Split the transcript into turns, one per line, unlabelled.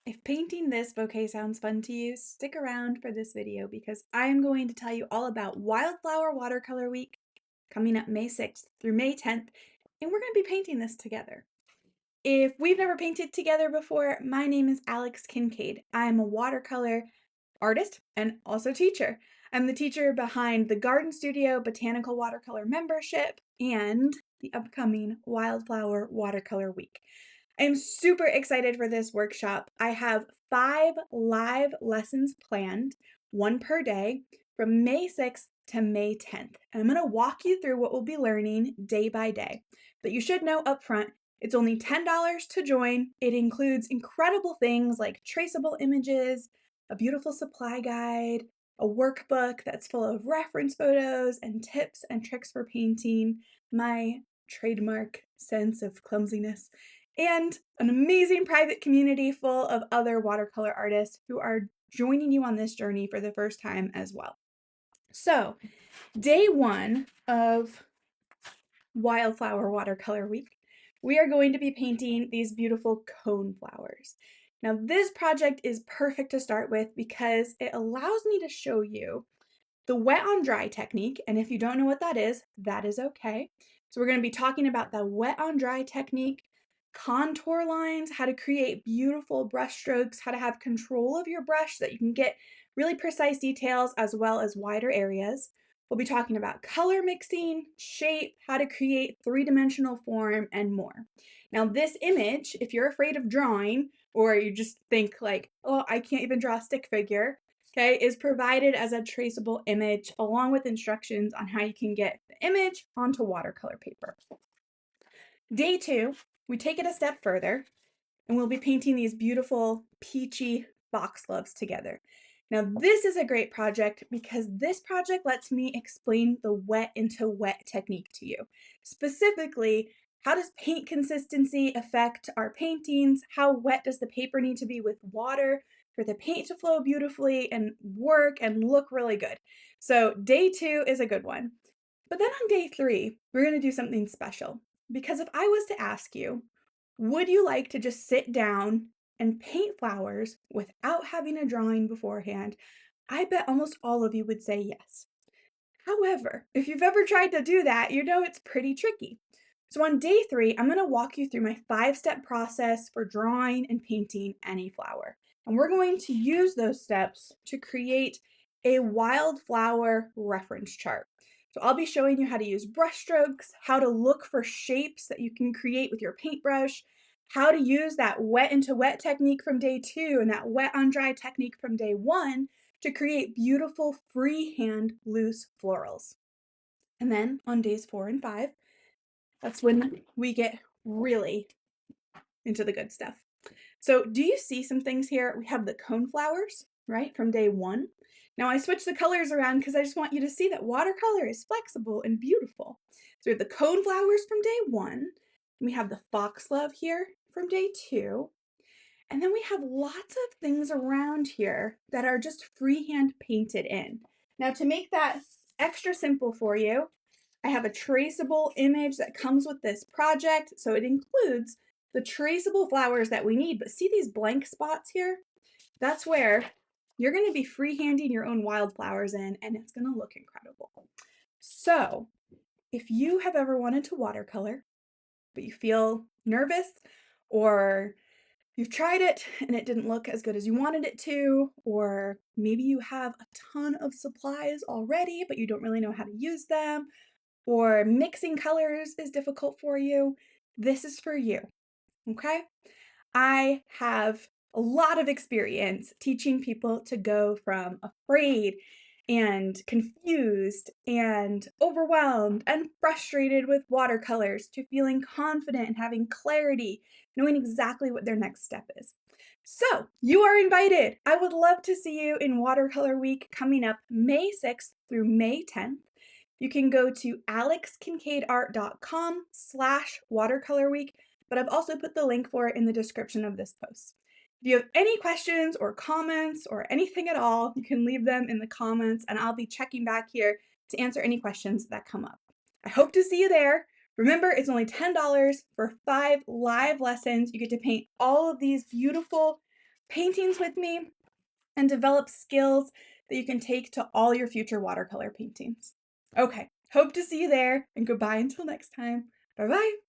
If painting this bouquet sounds fun to you, stick around for this video because I am going to tell you all about Wildflower Watercolor Week coming up May 6th through May 10th, and we're going to be painting this together. If we've never painted together before, my name is Alex Kincaid. I am a watercolor artist and also teacher. I'm the teacher behind the Garden Studio Botanical Watercolor membership and the upcoming Wildflower Watercolor Week. I'm super excited for this workshop. I have 5 live lessons planned, one per day, from May 6th to May 10th. And I'm going to walk you through what we'll be learning day by day. But you should know up front, it's only $10 to join. It includes incredible things like traceable images, a beautiful supply guide, a workbook that's full of reference photos and tips and tricks for painting, my trademark sense of clumsiness, and an amazing private community full of other watercolor artists who are joining you on this journey for the first time as well. So, day one of Wildflower Watercolor Week, we are going to be painting these beautiful cone flowers. Now, this project is perfect to start with because it allows me to show you the wet on dry technique, and if you don't know what that is okay. So we're going to be talking about the wet on dry technique, contour lines, how to create beautiful brush strokes, how to have control of your brush so that you can get really precise details as well as wider areas. We'll be talking about color mixing, shape, how to create three-dimensional form, and more. Now this image, if you're afraid of drawing, or you just think like, oh, I can't even draw a stick figure, okay, is provided as a traceable image along with instructions on how you can get the image onto watercolor paper. Day two, we take it a step further and we'll be painting these beautiful peachy foxgloves together. Now this is a great project because this project lets me explain the wet into wet technique to you. Specifically, how does paint consistency affect our paintings? How wet does the paper need to be with water for the paint to flow beautifully and work and look really good? So day two is a good one. But then on day three, we're going to do something special. Because if I was to ask you, would you like to just sit down and paint flowers without having a drawing beforehand? I bet almost all of you would say yes. However, if you've ever tried to do that, you know it's pretty tricky. So on day three, I'm going to walk you through my 5-step process for drawing and painting any flower. And we're going to use those steps to create a wildflower reference chart. So I'll be showing you how to use brush strokes, how to look for shapes that you can create with your paintbrush, how to use that wet into wet technique from day two and that wet on dry technique from day one to create beautiful freehand loose florals. And then on days 4 and 5, that's when we get really into the good stuff. So do you see some things here? We have the cone flowers, right, from day one. Now I switched the colors around because I just want you to see that watercolor is flexible and beautiful. So we have the cone flowers from day one. We have the foxglove here from day two. And then we have lots of things around here that are just freehand painted in. Now to make that extra simple for you, I have a traceable image that comes with this project. So it includes the traceable flowers that we need. But see these blank spots here? That's where you're going to be freehanding your own wildflowers in, and it's going to look incredible. So if you have ever wanted to watercolor, but you feel nervous, or you've tried it and it didn't look as good as you wanted it to, or maybe you have a ton of supplies already, but you don't really know how to use them, or mixing colors is difficult for you, this is for you, okay? I have a lot of experience teaching people to go from afraid and confused and overwhelmed and frustrated with watercolors to feeling confident and having clarity, knowing exactly what their next step is. So, you are invited. I would love to see you in Watercolor Week coming up May 6th through May 10th. You can go to alexkincaidart.com/watercolorweek, but I've also put the link for it in the description of this post. If you have any questions or comments or anything at all, you can leave them in the comments and I'll be checking back here to answer any questions that come up. I hope to see you there. Remember, it's only $10 for 5 live lessons. You get to paint all of these beautiful paintings with me and develop skills that you can take to all your future watercolor paintings. Okay, hope to see you there, and goodbye until next time. Bye-bye.